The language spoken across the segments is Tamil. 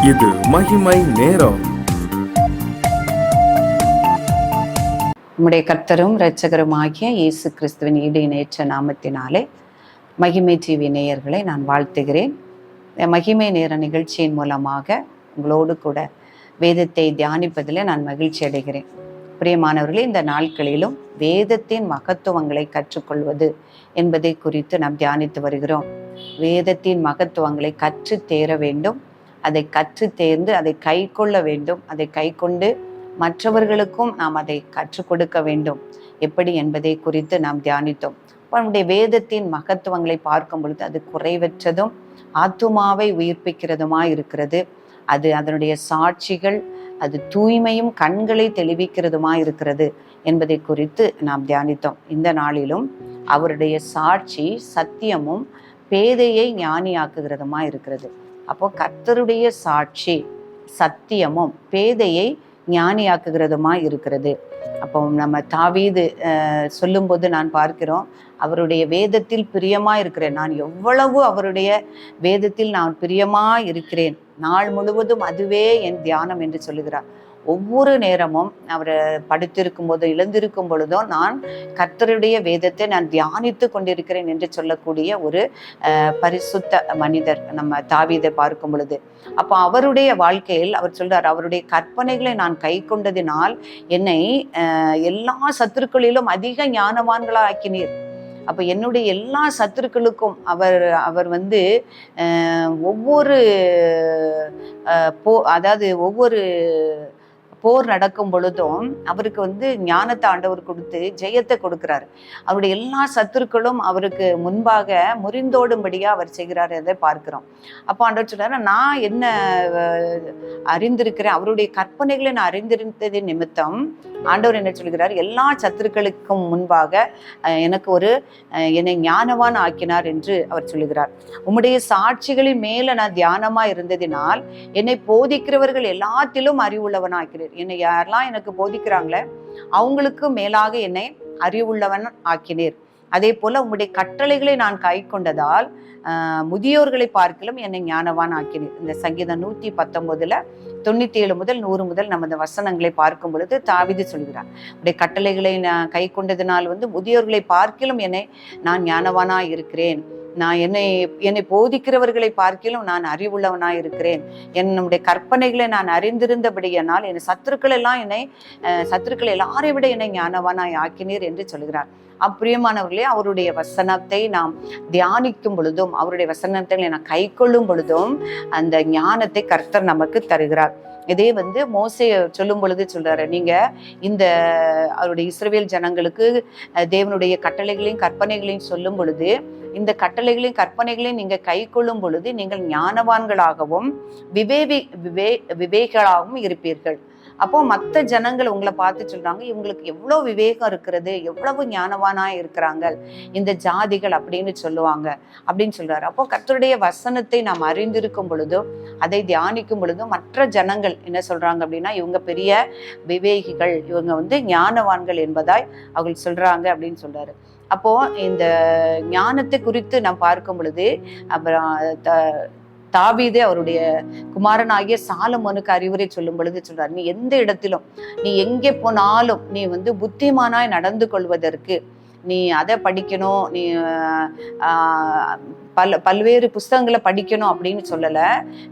இது மகிமை நேரம். நம்முடைய கர்த்தரும் இரட்சகருமாகிய இயேசு கிறிஸ்துவின் ஈடு இணையற்ற நாமத்தினாலே மகிமை டிவி நேயர்களை நான் வாழ்த்துகிறேன். மகிமை நேர நிகழ்ச்சியின் மூலமாக உங்களோடு கூட வேதத்தை தியானிப்பதில் நான் மகிழ்ச்சி அடைகிறேன். பிரியமானவர்களே, இந்த நாட்களிலும் வேதத்தின் மகத்துவங்களை கற்றுக்கொள்வது என்பதை குறித்து நாம் தியானித்து வருகிறோம். வேதத்தின் மகத்துவங்களை கற்று தேர வேண்டும், அதை கற்று தேர்ந்து அதை கை கொள்ள வேண்டும், அதை கை கொண்டு மற்றவர்களுக்கும் நாம் அதை கற்றுக் கொடுக்க வேண்டும் எப்படி என்பதை குறித்து நாம் தியானித்தோம். நம்முடைய வேதத்தின் மகத்துவங்களை பார்க்கும் பொழுது அது குறைவற்றதும் ஆத்துமாவை உயிர்ப்பிக்கிறதுமாய் இருக்கிறது. அது அதனுடைய சாட்சிகள், அது தூய்மையும் கண்களை தெளிவிக்கிறதுமாய் இருக்கிறது என்பதை குறித்து நாம் தியானித்தோம். இந்த நாளிலும் அவருடைய சாட்சி சத்தியமும் பேதையை ஞானியாக்குகிறதுமா இருக்கிறது. அப்போ கர்த்தருடைய சாட்சி சத்தியமும் பேதையை ஞானியாக்குகிறதுமா இருக்கிறது. அப்போ நம்ம தாவீது சொல்லும்போது நான் பார்க்கிறோம், அவருடைய வேதத்தில் பிரியமா இருக்கிறேன், நான் எவ்வளவு அவருடைய வேதத்தில் நான் பிரியமா இருக்கிறேன், நாள் முழுவதும் அதுவே என் தியானம் என்று சொல்லுகிறார். ஒவ்வொரு நேரமும் அவர் படுத்திருக்கும் போதும் எழுந்திருக்கும் பொழுதும் நான் கர்த்தருடைய வேதத்தை நான் தியானித்து கொண்டிருக்கிறேன் என்று சொல்லக்கூடிய ஒரு பரிசுத்த மனிதர் நம்ம தாவீதை பார்க்கும் பொழுது. அப்போ அவருடைய வாழ்க்கையில் அவர் சொல்றார், அவருடைய கற்பனைகளை நான் கை கொண்டதினால் என்னை எல்லா சத்துருக்களிலும் அதிக ஞானவான்களா ஆக்கினீர். அப்போ என்னுடைய எல்லா சத்துருக்களுக்கும் அவர் ஒவ்வொரு ஒவ்வொரு போர் நடக்கும் பொழுதும் அவருக்கு ஞானத்தை ஆண்டவர் கொடுத்து ஜெயத்தை கொடுக்கிறார். அவருடைய எல்லா சத்துருக்களும் அவருக்கு முன்பாக முறிந்தோடும்படியா அவர் செய்கிறார் அதை பார்க்கிறோம். அப்போ ஆண்டவர் சொல்றாரு, நான் என்ன அறிந்திருக்கிறேன், அவருடைய கற்பனைகளை நான் அறிந்திருந்தது நிமித்தம் ஆண்டவர் என்ன சொல்கிறார், எல்லா சத்துருக்களுக்கும் முன்பாக எனக்கு என்னை ஞானவான் ஆக்கினார் என்று அவர் சொல்லுகிறார். உம்முடைய சாட்சிகளின் மேல நான் தியானமா இருந்ததினால் என்னை போதிக்கிறவர்கள் எல்லாத்திலும் அறிவுள்ளவன் ஆக்கிறேன். என்னை யாரெல்லாம் எனக்கு போதிக்கிறாங்களே அவங்களுக்கு மேலாக என்னை அறிவுள்ளவன் ஆக்கினீர். அதே போல உம்முடைய கட்டளைகளை நான் கை கொண்டதால் முதியோர்களை பார்க்கலும் என்னை ஞானவான் ஆக்கினீர். இந்த சங்கீதம் 119 97 முதல் 100 முதல் நம்ம இந்த வசனங்களை பார்க்கும் பொழுது தாவீது சொல்கிறார், உடைய கட்டளைகளை நான் கை கொண்டதினால் முதியோர்களை பார்க்கலும் நான் ஞானவானா இருக்கிறேன், நான் என்னை போதிக்கிறவர்களை பார்க்கிலும் நான் அறிவுள்ளவனாய் இருக்கிறேன், என்னுடைய கற்பனைகளை நான் அறிந்திருந்தபடியானால் என் சத்துருக்கள் எல்லாரை விட என்னை ஞானவானாய் ஆக்கினீர் என்று சொல்கிறார். அப்பிரியமானவர்களே, அவருடைய வசனத்தை நாம் தியானிக்கும் பொழுதும் அவருடைய வசனத்தை நான் கை கொள்ளும் பொழுதும் அந்த ஞானத்தை கர்த்தர் நமக்கு தருகிறார். இதே மோசே சொல்லும் பொழுது சொல்றாரு, நீங்க இந்த அவருடைய இஸ்ரவேல் ஜனங்களுக்கு தேவனுடைய கட்டளைகளையும் கற்பனைகளையும் சொல்லும் பொழுது இந்த கட்டளைகளையும் கற்பனைகளையும் நீங்க கை கொள்ளும் பொழுது நீங்கள் ஞானவான்களாகவும் விவேகளாகவும் இருப்பீர்கள். அப்போ மற்ற ஜனங்கள் உங்களை பார்த்து சொல்றாங்க, இவங்களுக்கு எவ்வளவு விவேகம் இருக்கிறது, எவ்வளவு ஞானவானா இருக்கிறாங்க இந்த ஜாதிகள் அப்படின்னு சொல்றாரு. அப்போ கர்த்தருடைய வசனத்தை நாம் அறிந்திருக்கும் பொழுதும் அதை தியானிக்கும் பொழுதும் மற்ற ஜனங்கள் என்ன சொல்றாங்க அப்படின்னா, இவங்க பெரிய விவேகிகள், இவங்க ஞானவான்கள் என்பதாய் அவர்கள் சொல்றாங்க அப்படின்னு சொல்றாரு. அப்போ இந்த ஞானத்தை குறித்து நாம் பார்க்கும் பொழுது அப்புறம் தாவீது அவருடைய குமாரனாகிய சாலமோனுக்கு அறிவுரை சொல்லும் பொழுது சொல்றார், நீ எந்த இடத்திலும் நீ எங்கே போனாலும் நீ புத்திமானாய் நடந்து கொள்வதற்கு நீ அதை படிக்கணும், நீ பல்வேறு புஸ்தகங்களை படிக்கணும் அப்படின்னு சொல்லல,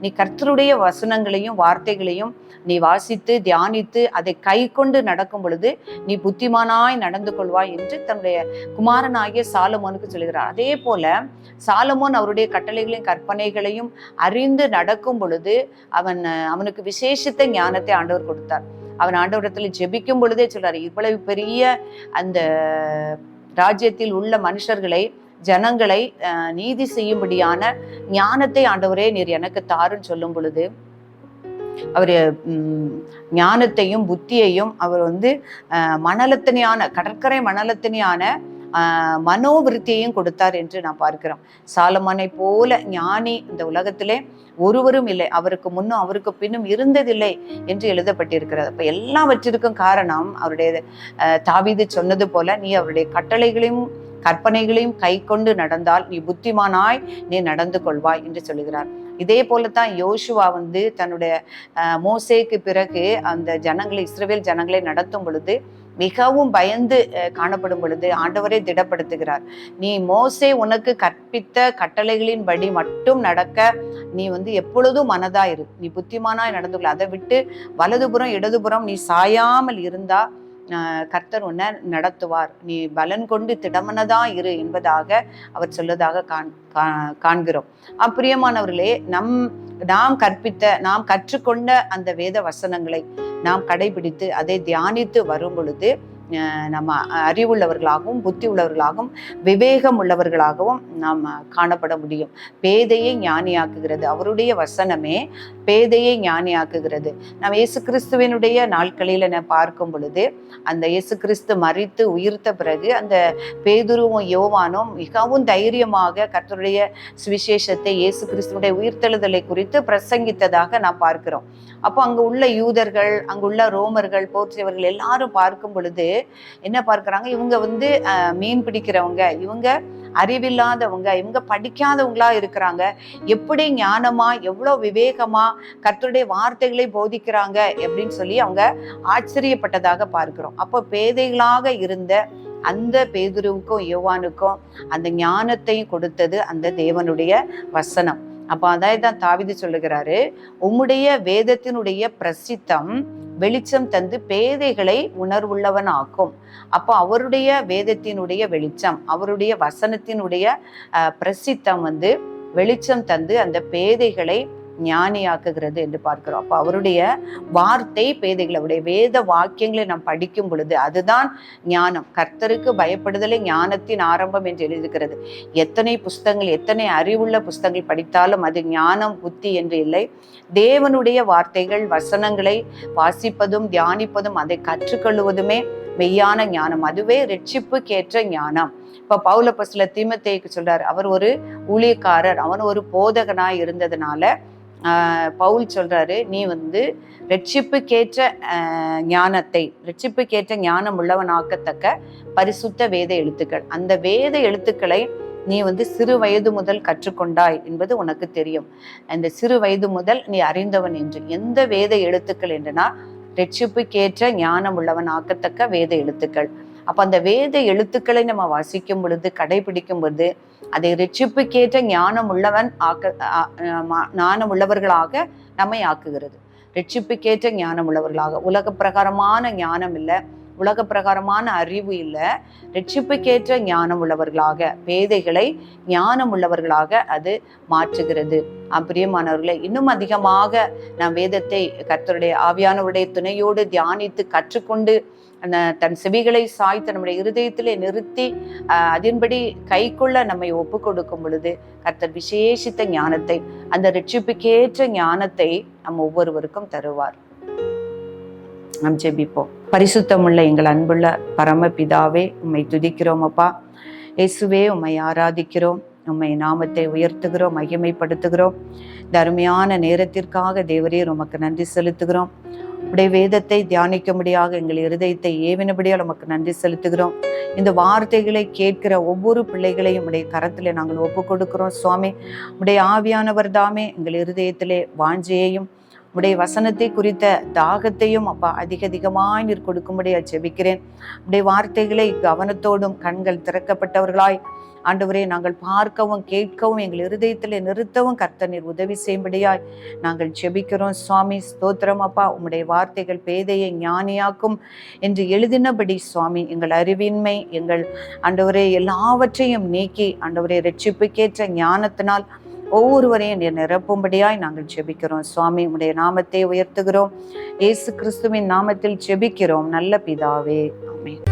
நீ கர்த்தருடைய வசனங்களையும் வார்த்தைகளையும் நீ வாசித்து தியானித்து அதை கை கொண்டு நடக்கும் பொழுது நீ புத்திமானாய் நடந்து கொள்வாய் என்று தன்னுடைய குமாரனாகிய சாலமோனுக்கு சொல்கிறார். அதே போல சாலமோன் அவருடைய கட்டளைகளையும் கற்பனைகளையும் அறிந்து நடக்கும் பொழுது அவனுக்கு விசேஷித்த ஞானத்தை ஆண்டவர் கொடுத்தார். அவன் ஆண்டவரிடத்துல ஜெபிக்கும் பொழுதே சொல்றாரு, இவ்வளவு பெரிய அந்த ராஜ்யத்தில் உள்ள ஜனங்களை நீதி செய்யும்படியான ஞானத்தை ஆண்டவரே நீர் எனக்கு தாருன்னு சொல்லும் பொழுது அவர் ஞானத்தையும் புத்தியையும் அவர் கடற்கரை மணலத்தனையான மனோவிருத்தியையும் கொடுத்தார் என்று நாம் பார்க்கிறோம். சாலமோனை போல ஞானி இந்த உலகத்திலே ஒருவரும் இல்லை, அவருக்கு முன்னும் அவருக்கு பின்னும் இருந்ததில்லை என்று எழுதப்பட்டிருக்கிறது. அப்ப எல்லாவற்றிற்கும் காரணம் அவருடைய தாவீது சொன்னது போல, நீ அவருடைய கட்டளைகளையும் கற்பனைகளையும் கை கொண்டு நடந்தால் நீ புத்திமானாய் நீ நடந்து கொள்வாய் என்று சொல்லுகிறார். இதே போலத்தான் யோசுவா வந்து தன்னுடைய மோசேக்கு பிறகு அந்த ஜனங்களை, இஸ்ரவேல் ஜனங்களை நடத்தும் பொழுது மிகவும் பயந்து காணப்படும் பொழுது ஆண்டவரே திடப்படுத்துகிறார். நீ மோசே உனக்கு கற்பித்த கட்டளைகளின்படி மட்டும் நடக்க நீ வந்து எப்பொழுதும் மனதாயிரு, நீ புத்திமானாய் நடந்து கொள்ள, அதை விட்டு வலதுபுறம் இடதுபுறம் நீ சாயாமல் இருந்தா கர்த்தர் உன்னை நடத்துவார், நீ பலன் கொண்டு திடமனதா இரு என்பதாக அவர் சொல்வதாக காண்கிறோம். பிரியமானவர்களே, நாம் கற்றுக்கொண்ட அந்த வேத வசனங்களை நாம் கடைபிடித்து அதை தியானித்து வரும் பொழுது நம்ம அறிவுள்ளவர்களாகவும் புத்தி உள்ளவர்களாகவும் விவேகம் உள்ளவர்களாகவும் நாம் காணப்பட முடியும். பேதையை ஞானியாக்குகிறது, அவருடைய வசனமே பேதையை ஞானியாக்குகிறது. நாம் இயேசு கிறிஸ்துவனுடைய நாட்களில் பார்க்கும் பொழுது அந்த இயேசு கிறிஸ்து மரித்து உயிர்த்த பிறகு அந்த பேதுருவும் யோவானும் மிகவும் தைரியமாக கர்த்தருடைய சுவிசேஷத்தை, இயேசு கிறிஸ்துவனுடைய உயிர்த்தெழுதலை குறித்து பிரசங்கித்ததாக நாம் பார்க்கிறோம். அப்போ அங்கு உள்ள யூதர்கள், அங்குள்ள ரோமர்கள், போர்ச்சவர்கள் எல்லாரும் பார்க்கும் பொழுது என்ன பார்க்கிறாங்க, இவங்க வந்து மீன் பிடிக்கிறவங்க, இவங்க அறிவில்லாதவங்க, இவங்க படிக்காதவங்களா இருக்கிறாங்க, எப்படி ஞானமா எவ்வளவு விவேகமா கர்த்தருடைய வார்த்தைகளை போதிக்கிறாங்க அப்படின்னு சொல்லி அவங்க ஆச்சரியப்பட்டதாக பார்க்கிறோம். அப்போ பேதைகளாக இருந்த அந்த பேதுருவுக்கும் யோவானுக்கும் அந்த ஞானத்தையும் கொடுத்தது அந்த தேவனுடைய வசனம். அப்ப அதான் தாவீது சொல்லுகிறாரு, உம்முடைய வேதத்தினுடைய பிரசித்தம் வெளிச்சம் தந்து பேதைகளை உணர்வுள்ளவன் ஆக்கும். அப்போ அவருடைய வேதத்தினுடைய வெளிச்சம், அவருடைய வசனத்தினுடைய பிரசித்தம் வந்து வெளிச்சம் தந்து அந்த பேதைகளை ஞானியாக்குகிறது என்று பார்க்கிறோம். அப்போ அவருடைய வார்த்தை பேதைகள், அவருடைய வேத வாக்கியங்களை நாம் படிக்கும் பொழுது அதுதான் ஞானம். கர்த்தருக்கு பயப்படுதலே ஞானத்தின் ஆரம்பம் என்று எழுதியிருக்கிறது. எத்தனை புஸ்தகங்கள், எத்தனை அறிவுள்ள புஸ்தகங்கள் படித்தாலும் அது ஞானம் புத்தி என்று இல்லை. தேவனுடைய வார்த்தைகள் வசனங்களை வாசிப்பதும் தியானிப்பதும் அதை கற்றுக்கொள்வதுமே மெய்யான ஞானம். அதுவே ரட்சிப்புக்கேற்ற ஞானம். இப்ப பவுலப்போஸ்தலர் தீமோத்தேயுக்கு சொல்றார், அவர் ஒரு ஊழியக்காரர், அவன் ஒரு போதகனாய் இருந்ததுனால பவுல் சொல்றாரு, நீ வந்து ரட்சிப்புக்கேற்ற ஞானத்தை, ரட்சிப்புக்கேற்ற ஞானம் உள்ளவனாக்கத்தக்க பரிசுத்த வேத எழுத்துக்கள், அந்த வேத எழுத்துக்களை நீ வந்து சிறு வயது முதல் கற்றுக்கொண்டாய் என்பது உனக்கு தெரியும். அந்த சிறு வயது முதல் நீ அறிந்தவன் என்று. எந்த வேத எழுத்துக்கள் என்றுனா ரட்சிப்புக்கேற்ற ஞானம் உள்ளவன் ஆக்கத்தக்க வேத எழுத்துக்கள். அப்ப அந்த வேத எழுத்துக்களை நம்ம வாசிக்கும் பொழுது, கடைபிடிக்கும் பொழுது அதை ரட்சிப்புக்கேற்ற ஞானம் உள்ளவர்களாக நம்மை ஆக்குகிறது. ரட்சிப்புக்கேற்ற ஞானம் உள்ளவர்களாக, உலக பிரகாரமான ஞானம் இல்லை, உலக பிரகாரமான அறிவு இல்லை, ரட்சிப்புக்கேற்ற ஞானம் உள்ளவர்களாக, பேதைகளை ஞானம் உள்ளவர்களாக அது மாற்றுகிறது. பிரியமானவர்களை, இன்னும் அதிகமாக நாம் வேதத்தை கர்த்தருடைய ஆவியானவருடைய துணையோடு தியானித்து கற்றுக்கொண்டு தன் செவிகளை சாய்த்து நம்முடைய இருதயத்திலே நிறுத்தி அதன்படி கைக்குள்ள நம்மை ஒப்பு கொடுக்கும் பொழுது கர்த்தர் விசேஷித்த ஞானத்தை, அந்த ரட்சிப்புக்கேற்ற ஞானத்தை நம் ஒவ்வொருவருக்கும் தருவார். நாம் ஜெபிப்போம். பரிசுத்தமுள்ள எங்கள் அன்புள்ள பரமபிதாவே, உம்மை துதிக்கிறோம் அப்பா. இயேசுவே, உம்மை ஆராதிக்கிறோம், உம்மை நாமத்தை உயர்த்துகிறோம், மகிமைப்படுத்துகிறோம். இந்த அருமையான நேரத்திற்காக தேவரீர் உமக்கு நன்றி செலுத்துகிறோம். உடைய வேதத்தை தியானிக்கும்படியாக எங்கள் இருதயத்தை ஏவினபடியால் உமக்கு நன்றி செலுத்துகிறோம். இந்த வார்த்தைகளை கேட்கிற ஒவ்வொரு பிள்ளைகளையும் உடைய கரத்திலே நாங்கள் ஒப்பு கொடுக்கிறோம் சுவாமி. உடைய ஆவியானவர் தாமே எங்கள் இருதயத்திலே வாஞ்சையையும் உடைய வசனத்தை குறித்த தாகத்தையும் அப்பா அதிகமாய் நீர் கொடுக்கும்படியா ஜெபிக்கிறேன். உடைய வார்த்தைகளை கவனத்தோடும் கண்கள் திறக்கப்பட்டவர்களாய் ஆண்டவரே நாங்கள் பார்க்கவும் கேட்கவும் எங்கள் இருதயத்தில் நிறுத்தவும் கர்த்தர் நீர் உதவி செய்யும்படியாய் நாங்கள் ஜெபிக்கிறோம் சுவாமி. ஸ்தோத்திரம் அப்பா. உம்முடைய வார்த்தைகள் பேதையை ஞானியாக்கும் என்று எழுதினபடி சுவாமி, எங்கள் அறிவின்மை, எங்கள் ஆண்டவரே எல்லாவற்றையும் நீக்கி ஆண்டவரே ரட்சிப்புக்கேற்ற ஞானத்தினால் ஒவ்வொருவரையும் நிரப்பும்படியாய் நாங்கள் ஜெபிக்கிறோம் சுவாமி. உம்முடைய நாமத்தை உயர்த்துகிறோம். இயேசு கிறிஸ்துவின் நாமத்தில் ஜெபிக்கிறோம் நல்ல பிதாவே, ஆமென்.